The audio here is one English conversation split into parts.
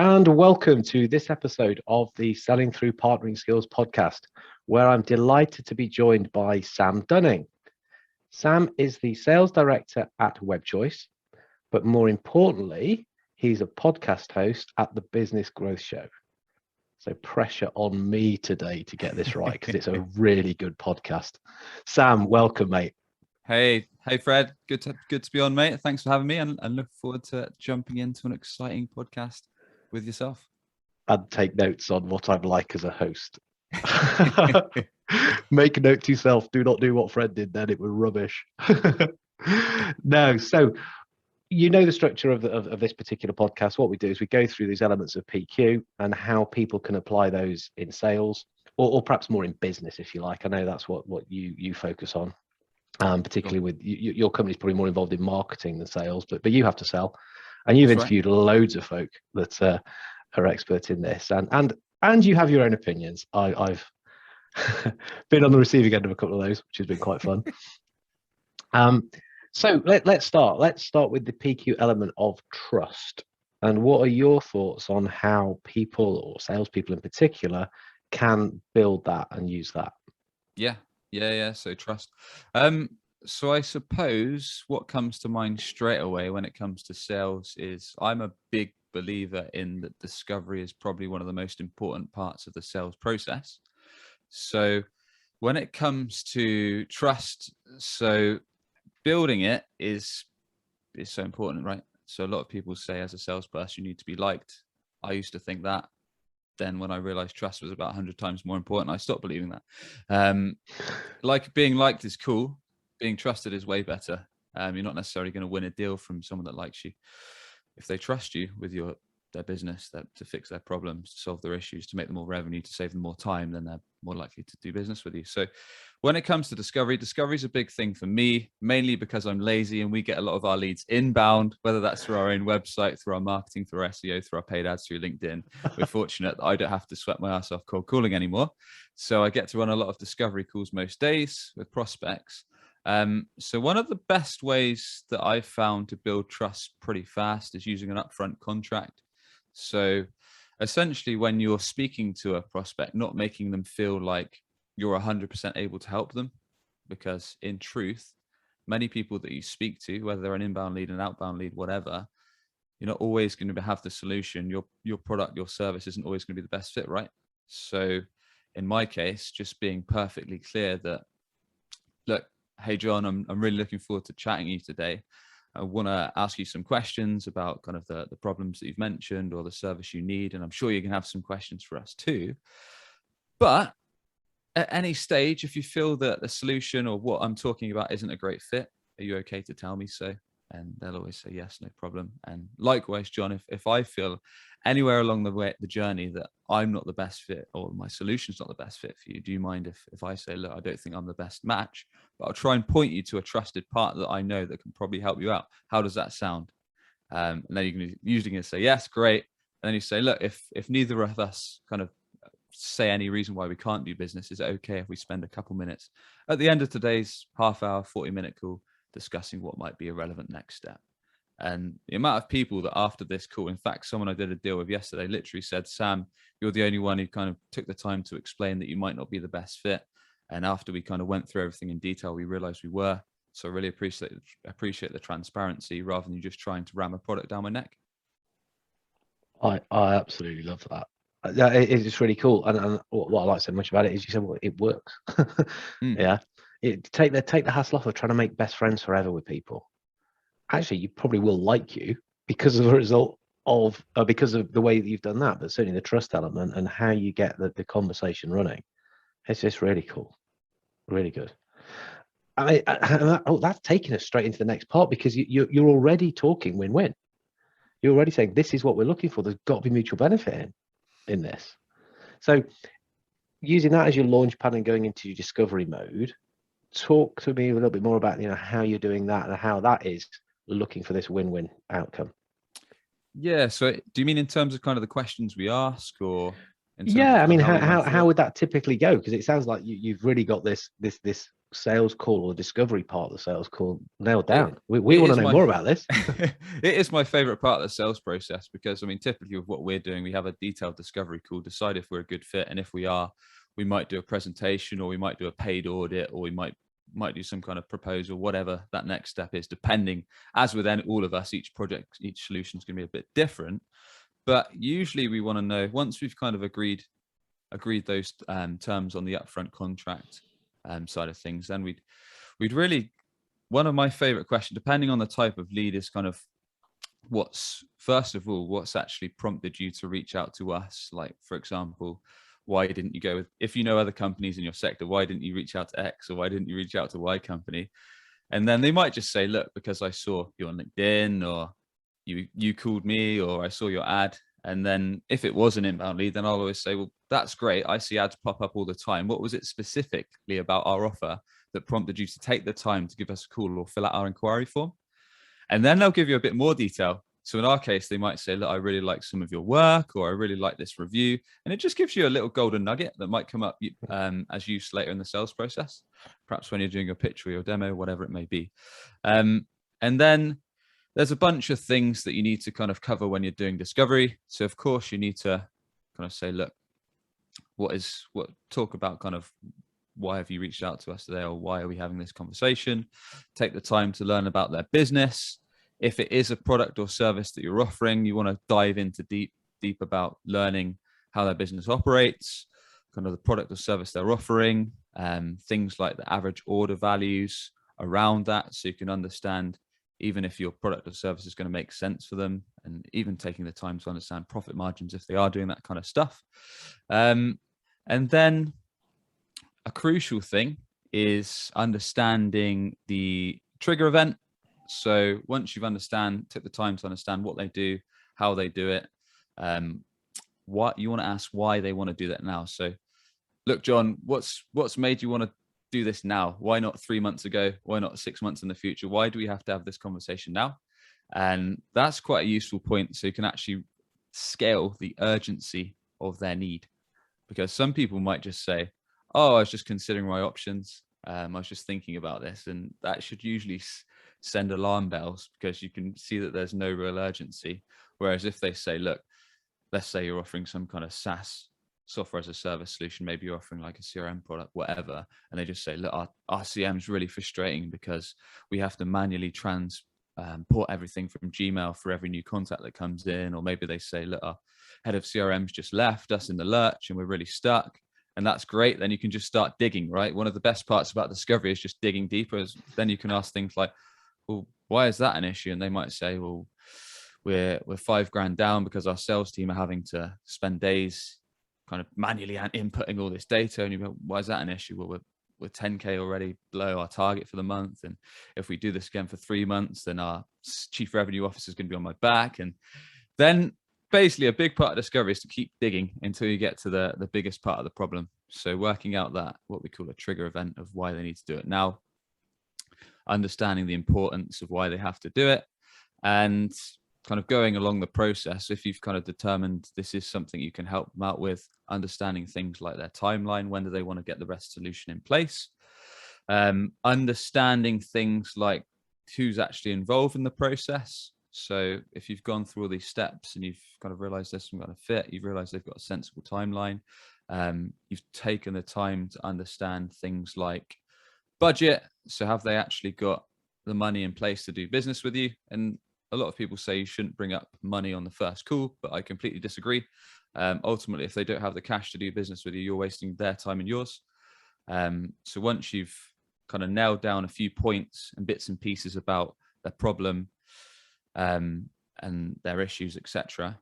And welcome to this episode of the Selling Through Partnering Skills podcast, where I'm delighted to be joined by Sam Dunning. Sam is the sales director at WebChoice, but more importantly, he's a podcast host at the Business Growth Show. So pressure on me today to get this right because it's a really good podcast. Sam, welcome, mate. Hey, Fred. Good to be on, mate. Thanks for having me, and look forward to jumping into an exciting podcast with yourself. And take notes on what I'm like as a host. Make a note to yourself. Do not do what Fred did. Then it was rubbish. No, so you know the structure of this particular podcast. What we do is we go through these elements of PQ and how people can apply those in sales, or perhaps more in business, if you like. I know that's what you focus on. Particularly with your company's probably more involved in marketing than sales, but you have to sell, and you've interviewed loads of folk that are experts in this, and you have your own opinions. I've been on the receiving end of a couple of those, which has been quite fun. So let's start. Let's start with the PQ element of trust. And what are your thoughts on how people, or salespeople in particular, can build that and use that? Yeah. So trust. So I suppose what comes to mind straight away when it comes to sales is I'm a big believer in that discovery is probably one of the most important parts of the sales process. So when it comes to trust, so building it is so important, right? So a lot of people say as a salesperson, you need to be liked. I used to think that. Then when I realized trust was about 100 times more important, I stopped believing that. Like being liked is cool. Being trusted is way better. You're not necessarily going to win a deal from someone that likes you. If they trust you with their business, to fix their problems, to solve their issues, to make them more revenue, to save them more time, then they're more likely to do business with you. So when it comes to discovery is a big thing for me, mainly because I'm lazy and we get a lot of our leads inbound, whether that's through our own website, through our marketing, through our SEO, through our paid ads, through LinkedIn. We're fortunate that I don't have to sweat my ass off cold calling anymore. So I get to run a lot of discovery calls most days with prospects. So one of the best ways that I've found to build trust pretty fast is using an upfront contract. So essentially, when you're speaking to a prospect, not making them feel like you're 100% able to help them, because in truth, many people that you speak to, whether they're an inbound lead, an outbound lead, whatever, you're not always going to have the solution. Your product, your service isn't always going to be the best fit, right? So in my case, just being perfectly clear that, look, hey, John, I'm really looking forward to chatting to you today. I want to ask you some questions about kind of the problems that you've mentioned or the service you need. And I'm sure you can have some questions for us too. But at any stage, if you feel that the solution or what I'm talking about isn't a great fit, are you okay to tell me so? And they'll always say, yes, no problem. And likewise, John, if I feel anywhere along the journey that I'm not the best fit or my solution's not the best fit for you, do you mind if I say, look, I don't think I'm the best match, but I'll try and point you to a trusted partner that I know that can probably help you out. How does that sound? And then you're usually going to say, yes, great. And then you say, look, if neither of us kind of say any reason why we can't do business, is it okay if we spend a couple minutes at the end of today's half-hour, 40-minute call discussing what might be a relevant next step? And the amount of people that after this call, in fact, someone I did a deal with yesterday literally said, Sam, you're the only one who kind of took the time to explain that you might not be the best fit. And after we kind of went through everything in detail, we realized we were. So I really appreciate the transparency rather than you just trying to ram a product down my neck. I absolutely love that. Yeah, it's really cool. And what I like so much about it is you said, well, it works. Yeah. Take the hassle off of trying to make best friends forever with people. Actually, you probably will like you because of the result of because of the way that you've done that, but certainly the trust element and how you get the conversation running. It's just really cool. Really good. That's taking us straight into the next part because you're already talking win-win. You're already saying this is what we're looking for. There's got to be mutual benefit in this. So using that as your launch pad and going into your discovery mode, talk to me a little bit more about how you're doing that and how that is looking for this win-win outcome. Yeah. So do you mean in terms of kind of the questions we ask, or I mean, how would that typically go? Because it sounds like you've really got this sales call or the discovery part of the sales call nailed It, down. We it want is to know my more about this. it is my favorite part of the sales process, because I mean, typically with what we're doing, we have a detailed discovery call, decide if we're a good fit, and if we are, we might do a presentation, or we might do a paid audit, or we might do some kind of proposal, whatever that next step is, depending. As with all of us, each project, each solution is going to be a bit different, but usually we want to know, once we've kind of agreed those terms on the upfront contract side of things, then we'd really, one of my favorite questions, depending on the type of lead, is kind of first of all, what's actually prompted you to reach out to us? Like, for example, why didn't you go with, if you know other companies in your sector, why didn't you reach out to X, or why didn't you reach out to Y company? And then they might just say, look, because I saw you on LinkedIn, or you called me, or I saw your ad. And then if it was an inbound lead, then I'll always say, well, that's great. I see ads pop up all the time. What was it specifically about our offer that prompted you to take the time to give us a call or fill out our inquiry form? And then they'll give you a bit more detail. So in our case, they might say, look, I really like some of your work, or I really like this review. And it just gives you a little golden nugget that might come up as use later in the sales process, perhaps when you're doing a pitch or your demo, whatever it may be. And then there's a bunch of things that you need to kind of cover when you're doing discovery. So of course you need to kind of say, look, talk about kind of, why have you reached out to us today, or why are we having this conversation? Take the time to learn about their business. If it is a product or service that you're offering, you want to dive into deep about learning how their business operates, kind of the product or service they're offering, things like the average order values around that, so you can understand even if your product or service is going to make sense for them, and even taking the time to understand profit margins if they are doing that kind of stuff. And then a crucial thing is understanding the trigger event. So once you've took the time to understand what they do, how they do it, what you want to ask, why they want to do that now. So look, John, what's made you want to do this now? Why not 3 months ago? Why not 6 months in the future? Why do we have to have this conversation now? And that's quite a useful point, so you can actually scale the urgency of their need. Because some people might just say, oh, I was just considering my options. I was just thinking about this. And that should usually send alarm bells, because you can see that there's no real urgency. Whereas if they say, look, let's say you're offering some kind of SaaS, software as a service solution, maybe you're offering like a CRM product, whatever, and they just say, look, our CM is really frustrating because we have to manually transport everything from Gmail for every new contact that comes in. Or maybe they say, look, our head of CRM's just left us in the lurch and we're really stuck. And that's great. Then you can just start digging, right? One of the best parts about discovery is just digging deeper. Then you can ask things like, well, why is that an issue? And they might say, well, we're $5,000 down because our sales team are having to spend days kind of manually inputting all this data. And you go, why is that an issue? Well, we're 10K already below our target for the month. And if we do this again for 3 months, then our chief revenue officer is going to be on my back. And then basically a big part of discovery is to keep digging until you get to the biggest part of the problem. So working out that, what we call a trigger event of why they need to do it now, understanding the importance of why they have to do it, and kind of going along the process. If you've kind of determined this is something you can help them out with, understanding things like their timeline, when do they want to get the rest solution in place, understanding things like who's actually involved in the process. So if you've gone through all these steps and you've kind of realized there's some kind of fit, you've realized they've got a sensible timeline, you've taken the time to understand things like budget. So have they actually got the money in place to do business with you? And a lot of people say you shouldn't bring up money on the first call, but I completely disagree. Ultimately, if they don't have the cash to do business with you, you're wasting their time and yours. So once you've kind of nailed down a few points and bits and pieces about their problem, and their issues, etc.,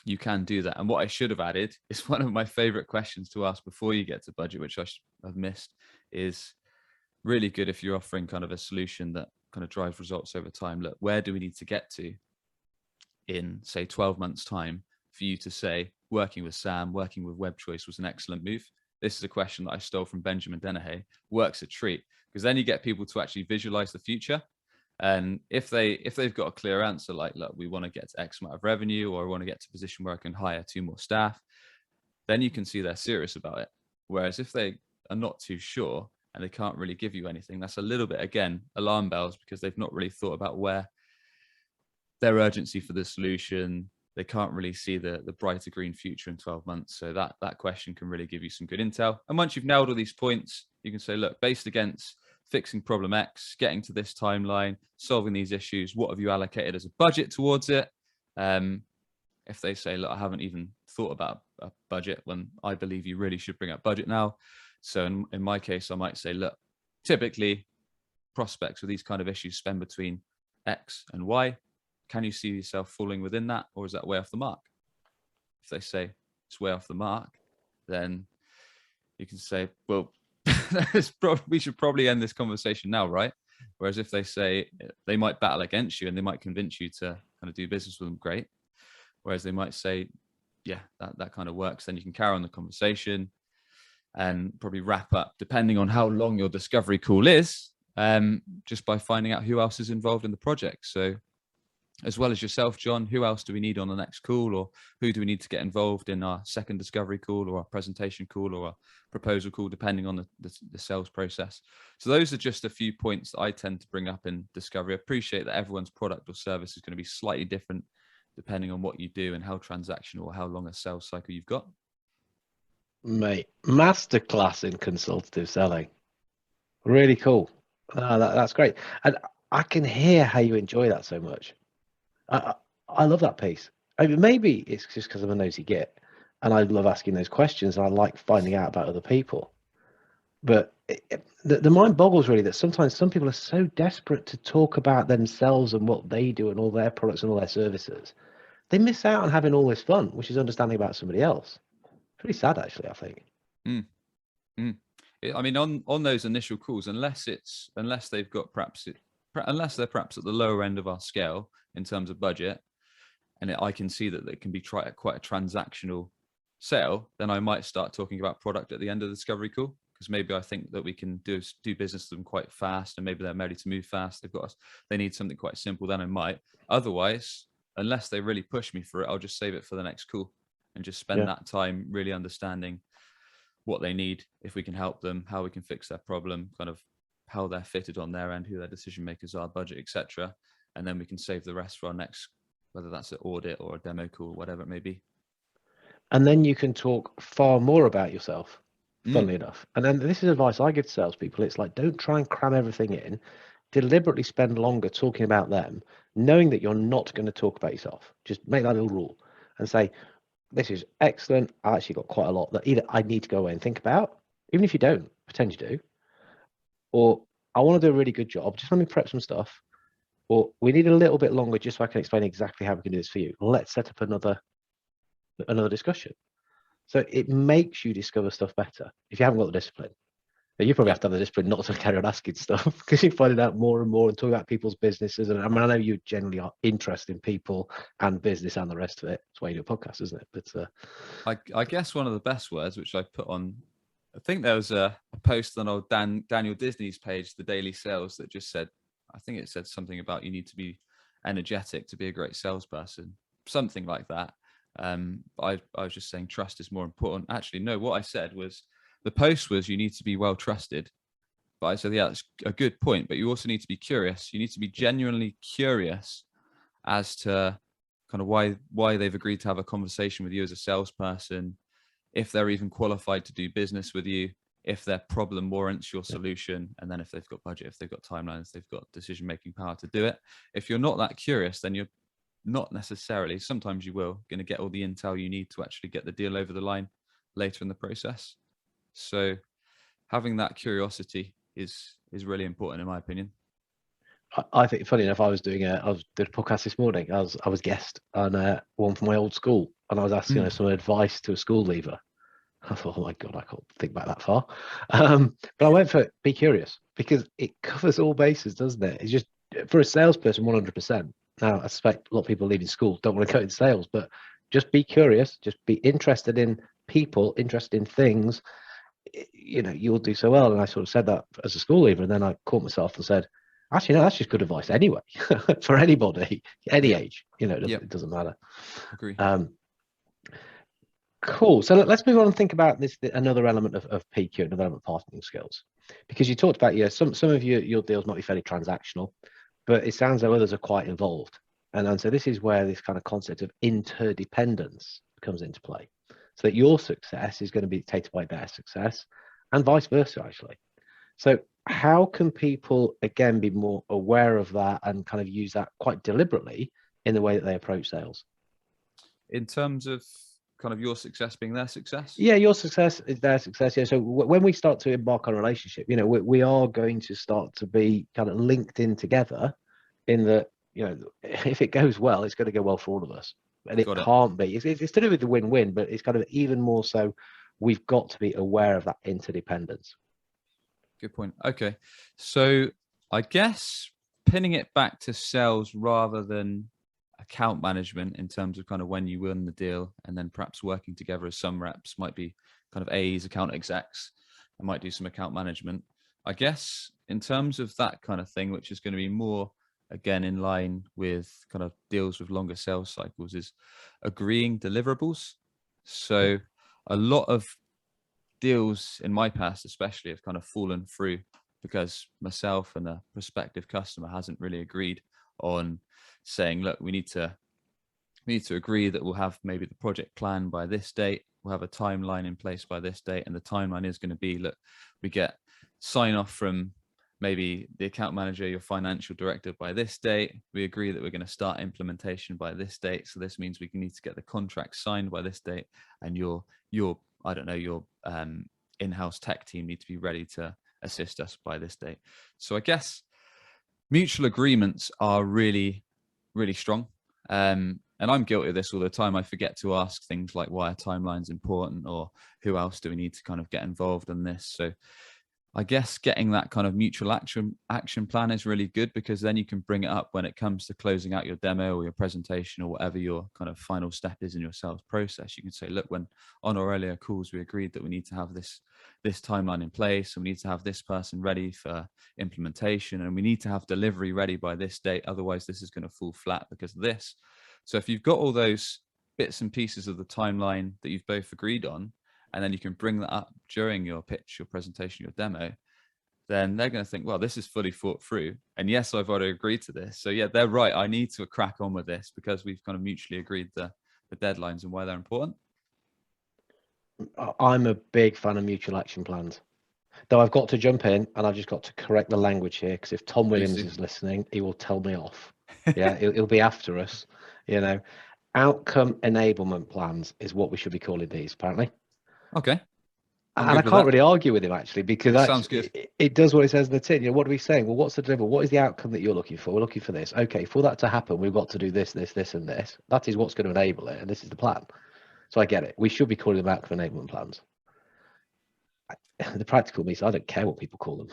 you can do that. And what I should have added is one of my favorite questions to ask before you get to budget, which I've missed, is really good if you're offering kind of a solution that kind of drives results over time. Look, where do we need to get to in, say, 12 months time for you to say, working with Sam, working with Web Choice was an excellent move? This is a question that I stole from Benjamin Dennehy. Works a treat, because then you get people to actually visualize the future. And if they've got a clear answer, like, look, we want to get to X amount of revenue, or I want to get to a position where I can hire 2 more staff, then you can see they're serious about it. Whereas if they are not too sure, and they can't really give you anything, that's a little bit, again, alarm bells, because they've not really thought about where their urgency for the solution. They can't really see the brighter green future in 12 months. So that question can really give you some good intel. And once you've nailed all these points, you can say, look, based against fixing problem X, getting to this timeline, solving these issues, what have you allocated as a budget towards it? If they say, look, I haven't even thought about a budget, when I believe you really should bring up budget now. So in my case, I might say, look, typically prospects with these kind of issues spend between X and Y. Can you see yourself falling within that, or is that way off the mark? If they say it's way off the mark, then you can say, well, we should probably end this conversation now, right? Whereas if they say they might battle against you and they might convince you to kind of do business with them, great. Whereas they might say, yeah, that kind of works, then you can carry on the conversation and probably wrap up, depending on how long your discovery call is, just by finding out who else is involved in the project. So as well as yourself, John, who else do we need on the next call, or who do we need to get involved in our second discovery call, or our presentation call, or our proposal call, depending on the sales process. So those are just a few points that I tend to bring up in discovery. I appreciate that everyone's product or service is going to be slightly different depending on what you do and how transactional or how long a sales cycle you've got. Mate, masterclass in consultative selling. Really cool. That's great. And I can hear how you enjoy that so much. I love that piece. I mean, maybe it's just because I'm a nosy git and I love asking those questions and I like finding out about other people. But the mind boggles really that sometimes some people are so desperate to talk about themselves and what they do and all their products and all their services, they miss out on having all this fun, which is understanding about somebody else. Pretty sad, actually, I think. I mean, on those initial calls, unless they've got unless they're perhaps at the lower end of our scale in terms of budget, and I can see that it can be quite a transactional sale, then I might start talking about product at the end of the discovery call, because maybe I think that we can do business with them quite fast, and maybe they're ready to move fast. They need something quite simple. Then I might. Otherwise, unless they really push me for it, I'll just save it for the next call and just spend that time really understanding what they need, if we can help them, how we can fix their problem, kind of how they're fitted on their end, who their decision makers are, budget, etc. And then we can save the rest for our next, whether that's an audit or a demo call, whatever it may be. And then you can talk far more about yourself, funnily enough. And then this is advice I give to salespeople. It's like, don't try and cram everything in. Deliberately spend longer talking about them, knowing that you're not going to talk about yourself. Just make that little rule and say, this is excellent. I actually got quite a lot that either I need to go away and think about, even if you don't, pretend you do, or I want to do a really good job, just let me prep some stuff, or we need a little bit longer just so I can explain exactly how we can do this for you. Let's set up another discussion. So it makes you discover stuff better if you haven't got the discipline. You probably have to have the discipline not to carry on asking stuff, because you're finding out more and more and talking about people's businesses. And I mean, I know you generally are interested in people and business and the rest of it. That's why you do a podcast, isn't it? But I guess one of the best words, which I put on, I think there was a post on old Daniel Disney's page, The Daily Sales, that just said, I think it said something about you need to be energetic to be a great salesperson, something like that. I was just saying trust is more important. Actually, no, what I said was, the post was you need to be well trusted. But I said, yeah, that's a good point. But you also need to be curious. You need to be genuinely curious as to kind of why they've agreed to have a conversation with you as a salesperson, if they're even qualified to do business with you, if their problem warrants your solution, and then if they've got budget, if they've got timelines, they've got decision-making power to do it. If you're not that curious, then you're not necessarily, sometimes you will, going to get all the intel you need to actually get the deal over the line later in the process. So having that curiosity is really important, in my opinion. I think, funny enough, I was doing a podcast this morning. I was guest on one from my old school, and I was asking her some advice to a school leaver. I thought, oh my God, I can't think back that far. But I went for be curious, because it covers all bases, doesn't it? It's just, for a salesperson, 100%. Now, I suspect a lot of people leaving school don't want to go into sales, but just be curious, just be interested in people, interested in things. You know, you'll do so well. And I sort of said that as a school leaver, and then I caught myself and said, actually, no, that's just good advice anyway, for anybody, any age. You know, it doesn't matter. Agree. Cool. So let's move on and think about this, another element of PQ, another element of marketing skills, because you talked about, some of your deals might be fairly transactional, but it sounds like others are quite involved. And so this is where this kind of concept of interdependence comes into play. So that your success is going to be dictated by their success and vice versa, actually. So how can people, again, be more aware of that and kind of use that quite deliberately in the way that they approach sales? In terms of kind of your success being their success? Yeah, your success is their success. Yeah. So when we start to embark on a relationship, we are going to start to be kind of linked in together in that, if it goes well, it's going to go well for all of us. And it Got it. can't be. It's to do with the win-win, but it's kind of even more so we've got to be aware of that interdependence. Good point. Okay. So I guess pinning it back to sales rather than account management in terms of kind of when you win the deal, and then perhaps working together as some reps might be kind of A's, account execs, and might do some account management. I guess in terms of that kind of thing, which is going to be more again in line with kind of deals with longer sales cycles, is agreeing deliverables. So a lot of deals in my past especially have kind of fallen through because myself and the prospective customer hasn't really agreed on saying, look, we need to agree that we'll have maybe the project plan by this date, we'll have a timeline in place by this date, and the timeline is going to be, look, we get sign off from maybe the account manager, your financial director by this date, we agree that we're going to start implementation by this date, so this means we need to get the contract signed by this date, and your I don't know, your in-house tech team need to be ready to assist us by this date. So I guess mutual agreements are really, really strong. And I'm guilty of this all the time. I forget to ask things like why a timeline's important, or who else do we need to kind of get involved in this. So I guess getting that kind of mutual action plan is really good, because then you can bring it up when it comes to closing out your demo or your presentation or whatever your kind of final step is in your sales process. You can say, look, when on our earlier calls, we agreed that we need to have this timeline in place, and we need to have this person ready for implementation, and we need to have delivery ready by this date. Otherwise, this is going to fall flat because of this. So if you've got all those bits and pieces of the timeline that you've both agreed on, and then you can bring that up during your pitch, your presentation, your demo, then they're going to think, well, this is fully thought through. And yes, I've already agreed to this. So yeah, they're right. I need to crack on with this because we've kind of mutually agreed the deadlines and why they're important. I'm a big fan of mutual action plans. Though I've got to jump in and I've just got to correct the language here, because if Tom Williams is listening, he will tell me off. Yeah, he'll be after us. Outcome enablement plans is what we should be calling these, apparently. Okay. And I can't really argue with him, actually, because sounds good. It does what it says in the tin. What are we saying? Well, what's the deliverable? What is the outcome that you're looking for? We're looking for this. Okay, for that to happen, we've got to do this, this, this, and this. That is what's going to enable it, and this is the plan. So I get it. We should be calling them outcome enablement plans. The practical means I don't care what people call them.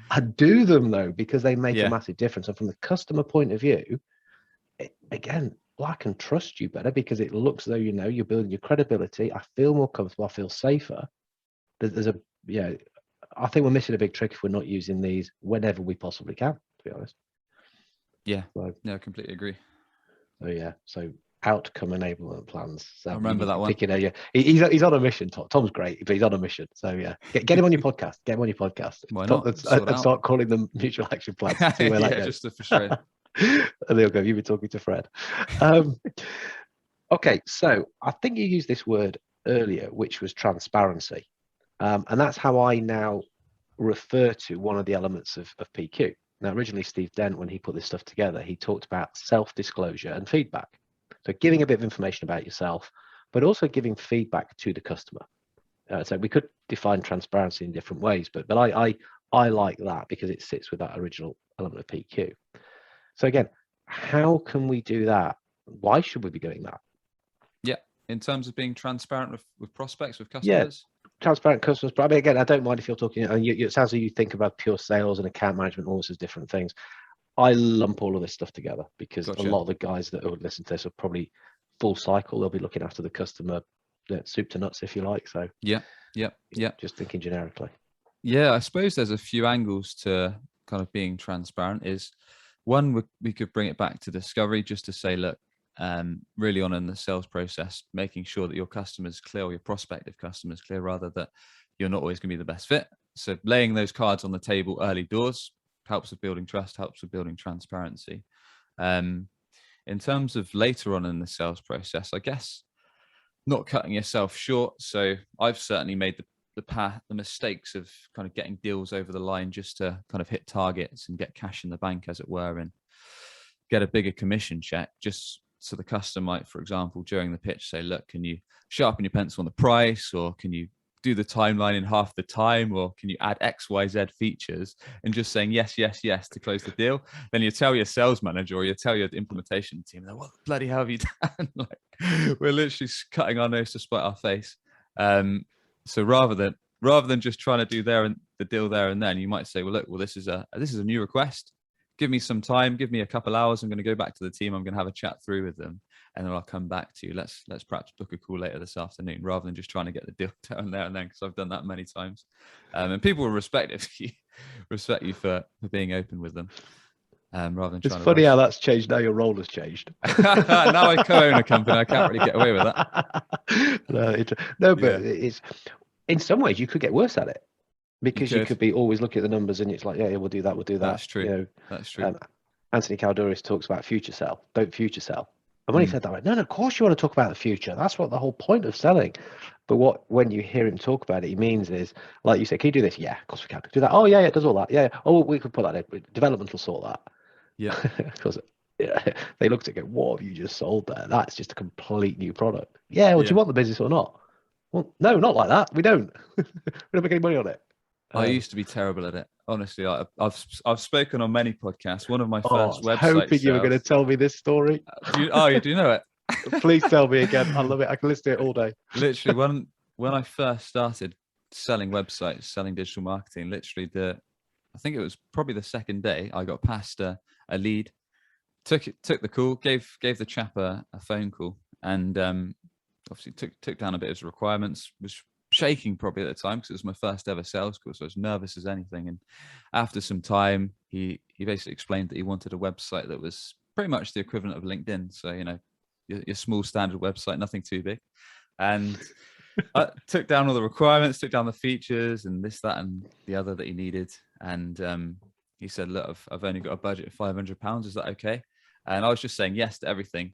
I do them, though, because they make a massive difference. And from the customer point of view, again, I can trust you better because it looks though you're building your credibility. I feel more comfortable. I feel safer. I think we're missing a big trick if we're not using these whenever we possibly can, to be honest. Yeah, I completely agree. So outcome enablement plans. So I remember that one. He's on a mission. Tom's great, but he's on a mission. So yeah, get him on your podcast. Get him on your podcast. Why not? And start calling them mutual action plans. See where that goes. Just to frustrate. And they'll go, you've been talking to Fred. Okay, so I think you used this word earlier, which was transparency. And that's how I now refer to one of the elements of PQ. Now, originally, Steve Dent, when he put this stuff together, he talked about self-disclosure and feedback. So giving a bit of information about yourself, but also giving feedback to the customer. So we could define transparency in different ways, but I like that because it sits with that original element of PQ. So again, how can we do that? Why should we be doing that? Yeah, in terms of being transparent with prospects, with customers. Yeah, transparent customers. But I mean, again, I don't mind if you're talking. It sounds like you think about pure sales and account management, all those different things. I lump all of this stuff together because a lot of the guys that would listen to this are probably full cycle. They'll be looking after the customer, soup to nuts, if you like. So yeah. Just thinking generically. Yeah, I suppose there's a few angles to kind of being transparent. Is one, we could bring it back to discovery, just to say, look, really on in the sales process, making sure that your customers clear, or your prospective customers clear rather, that you're not always going to be the best fit. So laying those cards on the table early doors helps with building trust, helps with building transparency. In terms of later on in the sales process, I guess not cutting yourself short. So I've certainly made the mistakes of kind of getting deals over the line just to kind of hit targets and get cash in the bank, as it were, and get a bigger commission check, just so the customer might, for example, during the pitch say, look, can you sharpen your pencil on the price, or can you do the timeline in half the time, or can you add XYZ features, and just saying yes, yes, yes to close the deal. Then you tell your sales manager, or you tell your implementation team, what the bloody hell have you done? Like, we're literally cutting our nose to spite our face. So rather than just trying to do the deal there and then, you might say, well, look, this is a new request. Give me some time, give me a couple hours. I'm going to go back to the team. I'm going to have a chat through with them, and then I'll come back to you. Let's perhaps book a call later this afternoon, rather than just trying to get the deal down there and then, because I've done that many times. And people will respect you for being open with them, rather than It's trying to funny rush. how that's changed. Now your role has changed. Now I co-own a company. I can't really get away with that. No, but Yeah. it's, in some ways you could get worse at it, because you could. could be always looking at the numbers, and it's like, yeah, we'll do that, we'll do that. That's true. You know, That's true. Anthony Calduris talks about future sell. Don't future sell. And when he said that, I went, no, of course you want to talk about the future. That's what the whole point of selling. But when you hear him talk about it, he means is, like you say, can you do this? Yeah, of course we can. Do that. Oh, yeah, it does all that. Yeah. Oh, we could put that in. Development will sort that. Yeah. Because they looked at it, what have you just sold there? That's just a complete new product. Yeah, well, do you want the business or not? Well, no, not like that. We don't. We don't make any money on it. I used to be terrible at it. Honestly, I've spoken on many podcasts. One of my I first was website hoping you were going to sales. tell me this story. Do you know it? Please tell me again. I love it. I can listen to it all day. Literally, when I first started selling websites, selling digital marketing, literally I think it was probably the second day I got past a lead, took the call, gave the chap a phone call, and obviously took down a bit of his requirements. Was shaking probably at the time, because it was my first ever sales call, so I was nervous as anything. And after some time, he basically explained that he wanted a website that was pretty much the equivalent of LinkedIn. So, you know, your small standard website, nothing too big. And I took down all the requirements, took down the features and this, that, and the other that he needed. And he said, look, I've only got a budget of £500. Is that okay? And I was just saying yes to everything,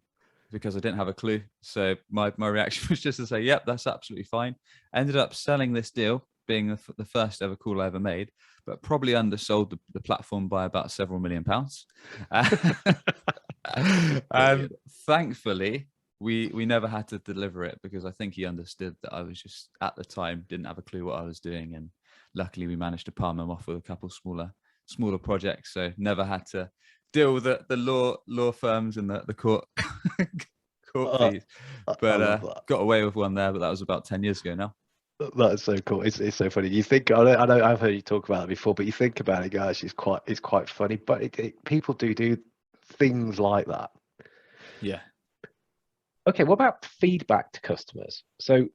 because I didn't have a clue. So my reaction was just to say, yep, that's absolutely fine. Ended up selling this deal, being the first ever call I ever made, but probably undersold the platform by about several £1 million. And thankfully, we never had to deliver it, because I think he understood that I was just, at the time, didn't have a clue what I was doing. And luckily we managed to palm him off with a couple smaller projects. So never had to deal with the law firms and the court fees, but got away with one there. But that was about 10 years ago now. That is so cool. It's so funny. You think, I know I've heard you talk about it before, but you think about it, guys, it's quite funny. But people do things like that. Yeah. Okay, what about feedback to customers? So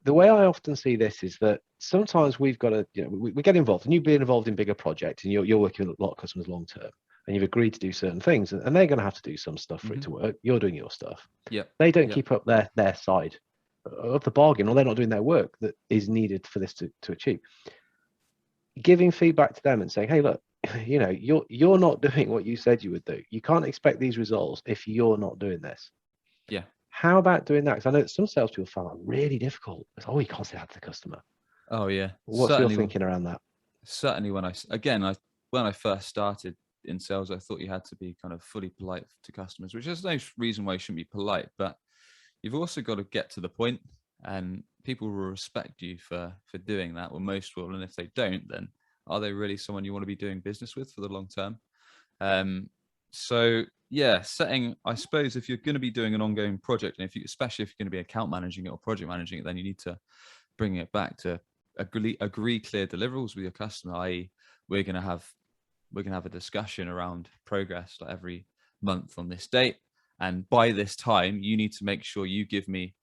the way I often see this is that sometimes we've got to, we get involved, and you've been involved in bigger projects, and you're working with a lot of customers long term, and you've agreed to do certain things, and they're going to have to do some stuff for it to work. You're doing your stuff. Yeah. They don't keep up their side of the bargain, or they're not doing their work that is needed for this to achieve. Giving feedback to them and saying, hey, look, you're not doing what you said you would do. You can't expect these results if you're not doing this. Yeah. How about doing that? Because I know that some salespeople find that really difficult. It's, you can't say that to the customer. Oh yeah. What's your thinking around that? Certainly, when I first started in sales, I thought you had to be kind of fully polite to customers, which is no reason why you shouldn't be polite, but you've also got to get to the point, and people will respect you for doing that. Well, most will, and if they don't, then are they really someone you want to be doing business with for the long term? So yeah, I suppose if you're going to be doing an ongoing project, and especially if you're going to be account managing it or project managing it, then you need to bring it back to agree clear deliverables with your customer. I.e., we're going to have a discussion around progress like every month on this date, and by this time you need to make sure you give me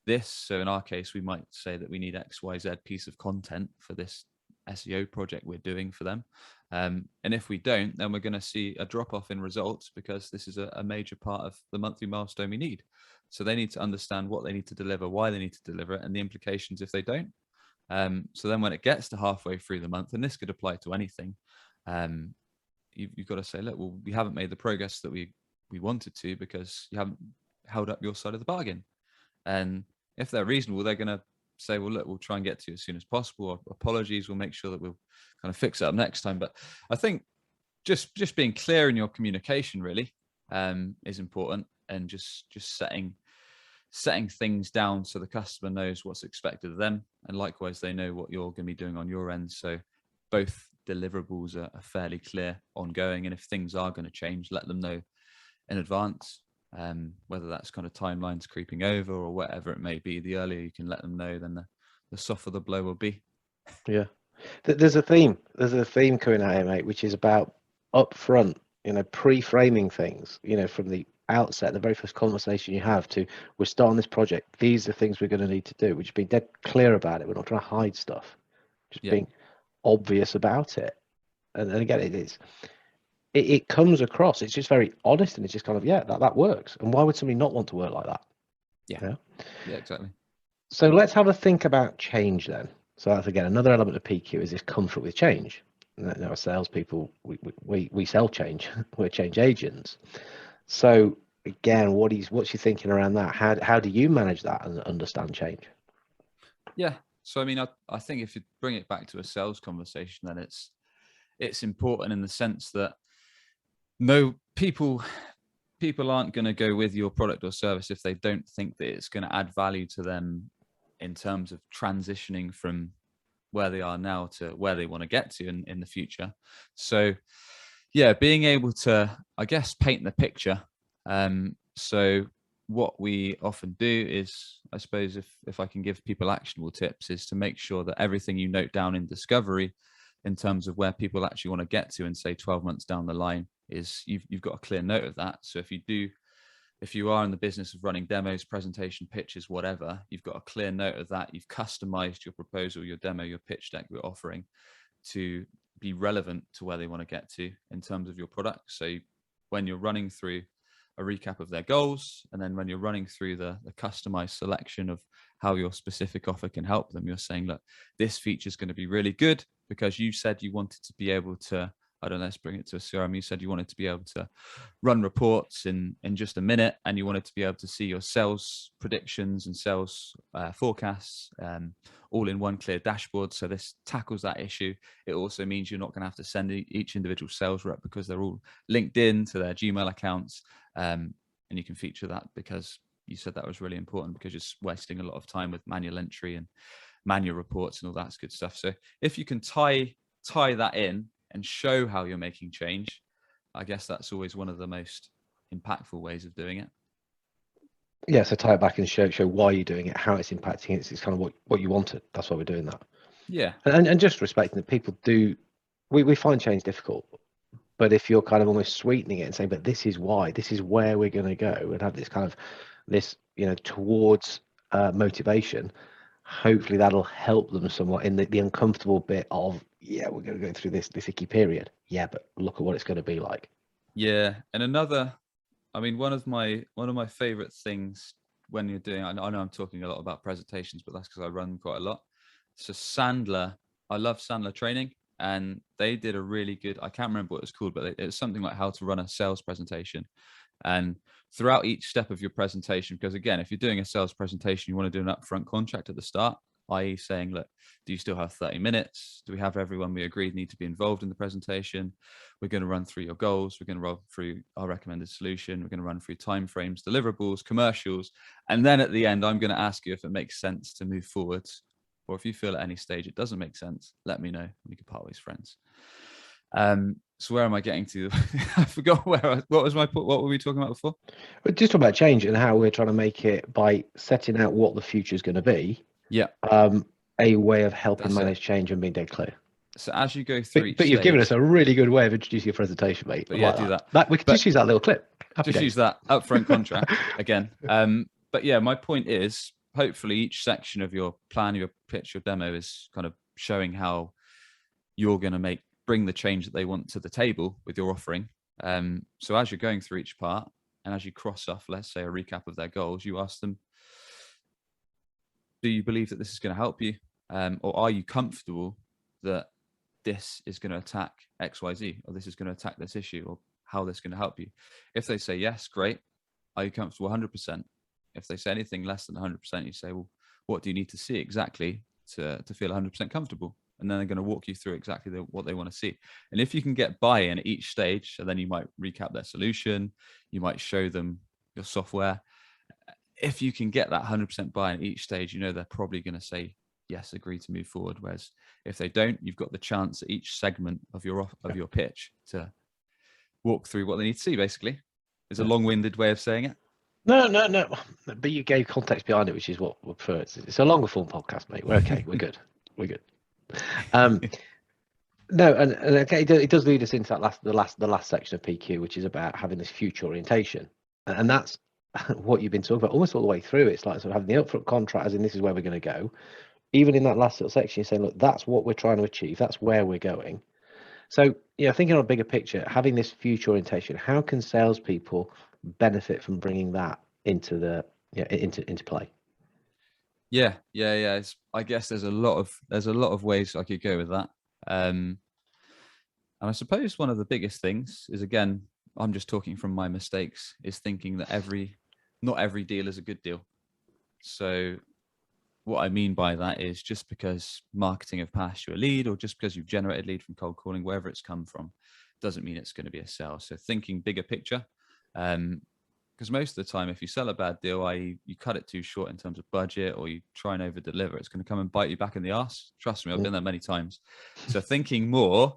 this. So in our case, we might say that we need XYZ piece of content for this SEO project we're doing for them. And if we don't, then we're going to see a drop off in results, because this is a major part of the monthly milestone we need. So they need to understand what they need to deliver, why they need to deliver it, and the implications if they don't. So then when it gets to halfway through the month, and this could apply to anything, you've got to say, look, well, we haven't made the progress that we wanted to because you haven't held up your side of the bargain. And if they're reasonable, they're going to say, well, look, we'll try and get to you as soon as possible. Or apologies, we'll make sure that we'll kind of fix it up next time. But I think just being clear in your communication really is important, and just setting things down so the customer knows what's expected of them, and likewise they know what you're going to be doing on your end. So both deliverables are fairly clear, ongoing, and if things are going to change, let them know in advance. Whether that's kind of timelines creeping over or whatever it may be, the earlier you can let them know, then the softer the blow will be. Yeah, there's a theme coming out here, mate, which is about upfront, pre-framing things, from the outset, the very first conversation you have to, we're starting this project, these are things we're going to need to do. We're just being dead clear about it. We're not trying to hide stuff, just being obvious about it. And again, it comes across, it's just very honest, and it's just kind of, that works. And why would somebody not want to work like that? Yeah, exactly. So let's have a think about change then. So that's, again, another element of PQ is this comfort with change. As salespeople, we sell change. We're change agents. So again, what's your thinking around that? How do you manage that and understand change? Yeah. So I mean, I think if you bring it back to a sales conversation, then it's important in the sense that people aren't going to go with your product or service if they don't think that it's going to add value to them in terms of transitioning from where they are now to where they want to get to in the future. So yeah, being able to, I guess, paint the picture. So what we often do is, I suppose, if I can give people actionable tips, is to make sure that everything you note down in discovery in terms of where people actually want to get to, and say 12 months down the line, is you've got a clear note of that. So if you are in the business of running demos, presentation, pitches, whatever, you've got a clear note of that. You've customized your proposal, your demo, your pitch deck you're offering to be relevant to where they want to get to in terms of your product. So when you're running through a recap of their goals, and then when you're running through the customized selection of how your specific offer can help them, you're saying, look, this feature is going to be really good because you said you wanted to be able to, I don't know, let's bring it to a CRM. You said you wanted to be able to run reports in just a minute, and you wanted to be able to see your sales predictions and sales forecasts all in one clear dashboard. So this tackles that issue. It also means you're not going to have to send each individual sales rep, because they're all linked in to their Gmail accounts. And you can feature that because you said that was really important, because you're wasting a lot of time with manual entry and manual reports and all that good stuff. So if you can tie that in and show how you're making change, I guess that's always one of the most impactful ways of doing it. Yeah, so tie it back and show why you're doing it, how it's impacting it. It's kind of what you wanted. That's why we're doing that. Yeah. And just respecting that people do, we find change difficult. But if you're kind of almost sweetening it and saying, but this is why, this is where we're going to go, and have this kind of towards motivation, hopefully that'll help them somewhat in the uncomfortable bit of, we're going to go through this icky period. Yeah, but look at what it's going to be like. Yeah. And one of my favorite things when you're doing, I know I'm talking a lot about presentations, but that's because I run quite a lot. So I love Sandler training, and they did a really good, I can't remember what it was called, but it was something like how to run a sales presentation. And throughout each step of your presentation, because again, if you're doing a sales presentation, you want to do an upfront contract at the start, i.e. saying, look, do you still have 30 minutes? Do we have everyone we agreed need to be involved in the presentation? We're going to run through your goals. We're going to run through our recommended solution. We're going to run through timeframes, deliverables, commercials. And then at the end, I'm going to ask you if it makes sense to move forwards, or if you feel at any stage it doesn't make sense, let me know. We can part ways friends. So where am I getting to? I forgot what were we talking about before? We're just talking about change and how we're trying to make it, by setting out what the future is going to be. Yeah. A way of helping manage change and being dead clear. So as you go through each but you've stage, given us a really good way of introducing your presentation, mate. But do that. We could just use that little clip. Use that upfront contract again. But yeah, my point is, hopefully each section of your plan, your pitch, your demo is kind of showing how you're going to bring the change that they want to the table with your offering. So as you're going through each part, and as you cross off, let's say, a recap of their goals, you ask them, do you believe that this is going to help you? Or are you comfortable that this is going to attack XYZ, or this is going to attack this issue, or how this is going to help you? If they say yes, great. Are you comfortable 100%? If they say anything less than 100%, you say, well, what do you need to see exactly to feel 100% comfortable? And then they're going to walk you through exactly what they want to see. And if you can get buy-in at each stage, and then you might recap their solution, you might show them your software. If you can get that 100% buy-in at each stage, you know they're probably going to say yes, agree to move forward. Whereas if they don't, you've got the chance at each segment of your pitch to walk through what they need to see. Basically, it's a long-winded way of saying it. No. But you gave context behind it, which is what we prefer. It's a longer form podcast, mate. We're okay. We're good. We're good. No, and okay, it does lead us into the last section of PQ, which is about having this future orientation, and that's what you've been talking about almost all the way through. It's like sort of having the upfront contract, as in this is where we're going to go. Even in that last little section, you're saying, look, that's what we're trying to achieve. That's where we're going. So, thinking on a bigger picture, having this future orientation, how can salespeople benefit from bringing that into into play? Yeah. I guess there's a lot of ways I could go with that. And I suppose one of the biggest things is, again, I'm just talking from my mistakes, is thinking that not every deal is a good deal. So what I mean by that is, just because marketing have passed you a lead, or just because you've generated lead from cold calling, wherever it's come from, doesn't mean it's going to be a sale. So thinking bigger picture, because most of the time, if you sell a bad deal, i.e. you cut it too short in terms of budget, or you try and over deliver, it's going to come and bite you back in the ass. Trust me, I've been there many times. So thinking more,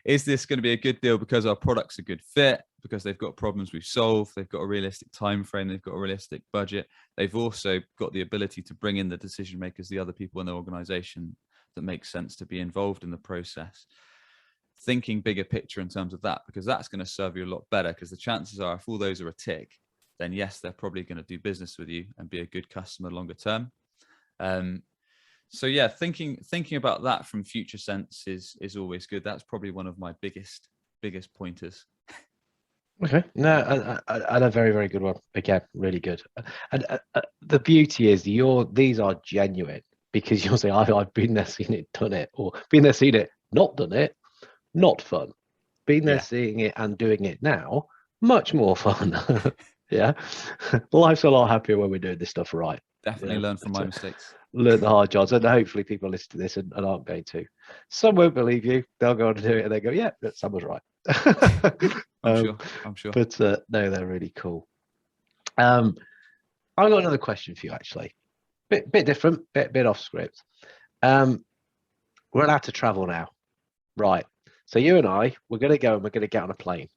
is this going to be a good deal because our product's a good fit, because they've got problems we've solved, they've got a realistic time frame, they've got a realistic budget, they've also got the ability to bring in the decision makers, the other people in the organization that make sense to be involved in the process. Thinking bigger picture in terms of that, because that's going to serve you a lot better, because the chances are, if all those are a tick, then yes, they're probably going to do business with you and be a good customer longer term. So yeah, thinking about that from future sense is always good. That's probably one of my biggest pointers. Okay, no, and a very, very good one. Again, really good. And the beauty is these are genuine, because you'll say, I've been there, seen it, done it, or been there, seen it, not done it, not fun. Been there, seeing it, and doing it now, much more fun. Yeah, life's a lot happier when we're doing this stuff right. Definitely learn from my mistakes. Learn the hard jobs, and hopefully people listen to this and aren't going to. Some won't believe you. They'll go on to do it, and they go, "Yeah, Sam was right." I'm sure. But no, they're really cool. I've got another question for you, actually. Bit different, bit off script. We're allowed to travel now, right? So you and I, we're going to go and we're going to get on a plane,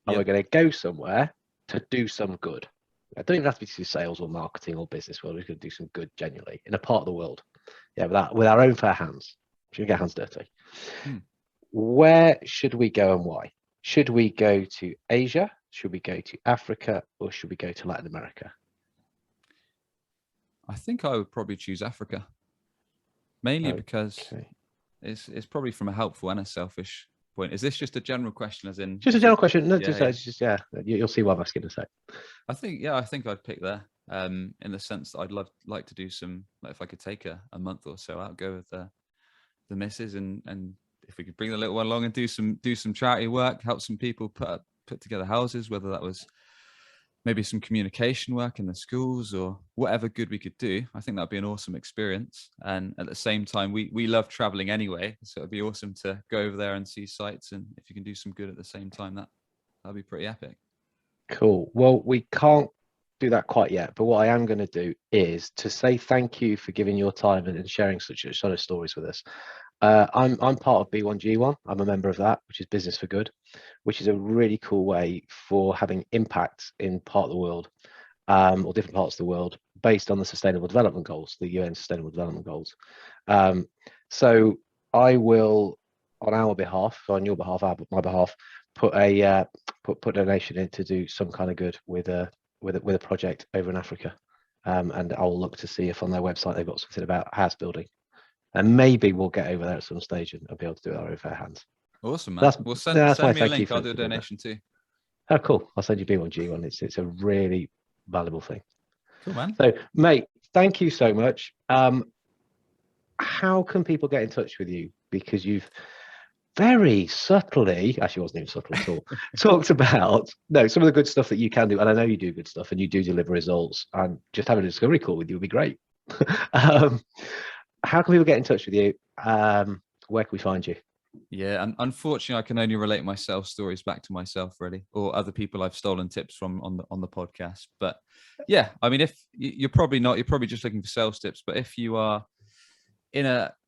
and we're going to go somewhere to do some good. I don't even have to be to sales or marketing or business. We're just going to do some good, genuinely, in a part of the world. Yeah, with our own fair hands. Should we get hands dirty? Where should we go and why? Should we go to Asia? Should we go to Africa? Or should we go to Latin America? I think I would probably choose Africa, mainly because it's probably from a helpful and a selfish point. Is this just a general question, as in just a general question? No, you'll see what I'm asking in a sec. I think I'd pick there, in the sense that I'd like to do some, like, if I could take a month or so out, go with the missus, and if we could bring the little one along and do some charity work, help some people put together houses, whether that was maybe some communication work in the schools or whatever good we could do. I think that'd be an awesome experience. And at the same time, we love traveling anyway, so it'd be awesome to go over there and see sights. And if you can do some good at the same time, that'd be pretty epic. Cool. Well, we can't do that quite yet, but what I am going to do is to say thank you for giving your time and sharing such sort of stories with us. I'm part of B1G1. I'm a member of that, which is Business for Good, which is a really cool way for having impact in part of the world, or different parts of the world, based on the Sustainable Development Goals, the UN Sustainable Development Goals. So I will, on our behalf, on your behalf, my behalf, put a donation in to do some kind of good with a project over in Africa, and I'll look to see if on their website they've got something about house building. And maybe we'll get over there at some stage and be able to do it our own fair hands. Awesome, man. That's, Well, that's send my me a thank you link. for I'll do a doing that. donation too. Oh, cool. I'll send you B1G one. It's a really valuable thing. Cool, man. So, mate, thank you so much. How can people get in touch with you? Because you've very subtly, actually wasn't even subtle at all, talked about some of the good stuff that you can do. And I know you do good stuff and you do deliver results. And just having a discovery call with you would be great. How can people get in touch with you? Where can we find you? Yeah, and unfortunately, I can only relate my sales stories back to myself, really, or other people I've stolen tips from on the podcast. But yeah, I mean, if you're probably not, you're probably just looking for sales tips. But if you are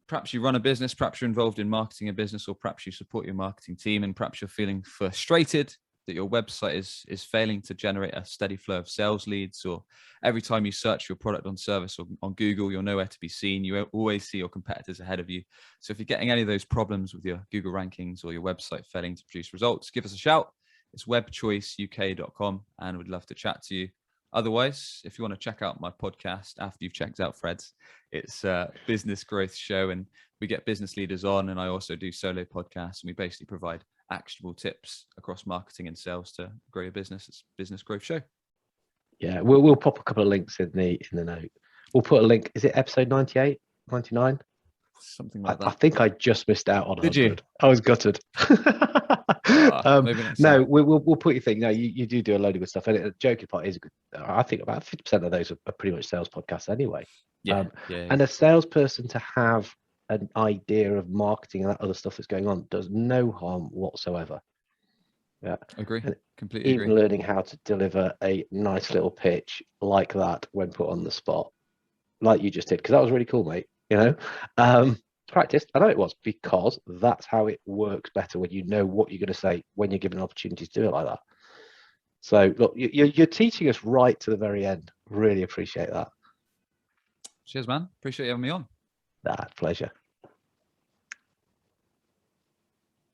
perhaps you run a business, perhaps you're involved in marketing a business, or perhaps you support your marketing team, and perhaps you're feeling frustrated that your website is failing to generate a steady flow of sales leads, or every time you search for your product on service or on Google, you're nowhere to be seen. You always see your competitors ahead of you. So if you're getting any of those problems with your Google rankings or your website failing to produce results, give us a shout. It's webchoiceuk.com, and we'd love to chat to you. Otherwise, if you want to check out my podcast after you've checked out Fred's, it's a business growth show, and we get business leaders on, and I also do solo podcasts, and we basically provide actionable tips across marketing and sales to grow your business. It's business growth show. Yeah, we'll pop a couple of links in the note. We'll put a link. Is it episode 98, 99? Something like that. I think I just missed out on 100. Did you? I was gutted. Maybe next no, time. we'll put your thing. No, you do a load of good stuff. And the joking part is, I think about 50% of those are pretty much sales podcasts anyway. Yeah. And a salesperson to have an idea of marketing and that other stuff that's going on does no harm whatsoever. Yeah, Agree. and Completely even agree. learning how to deliver a nice little pitch like that when put on the spot, like you just did, because that was really cool, mate. Practiced. I know it was, because that's how it works better when you know what you're going to say when you're given an opportunity to do it like that. So look, you're teaching us right to the very end. Really appreciate that. Cheers, man. Appreciate you having me on. Pleasure.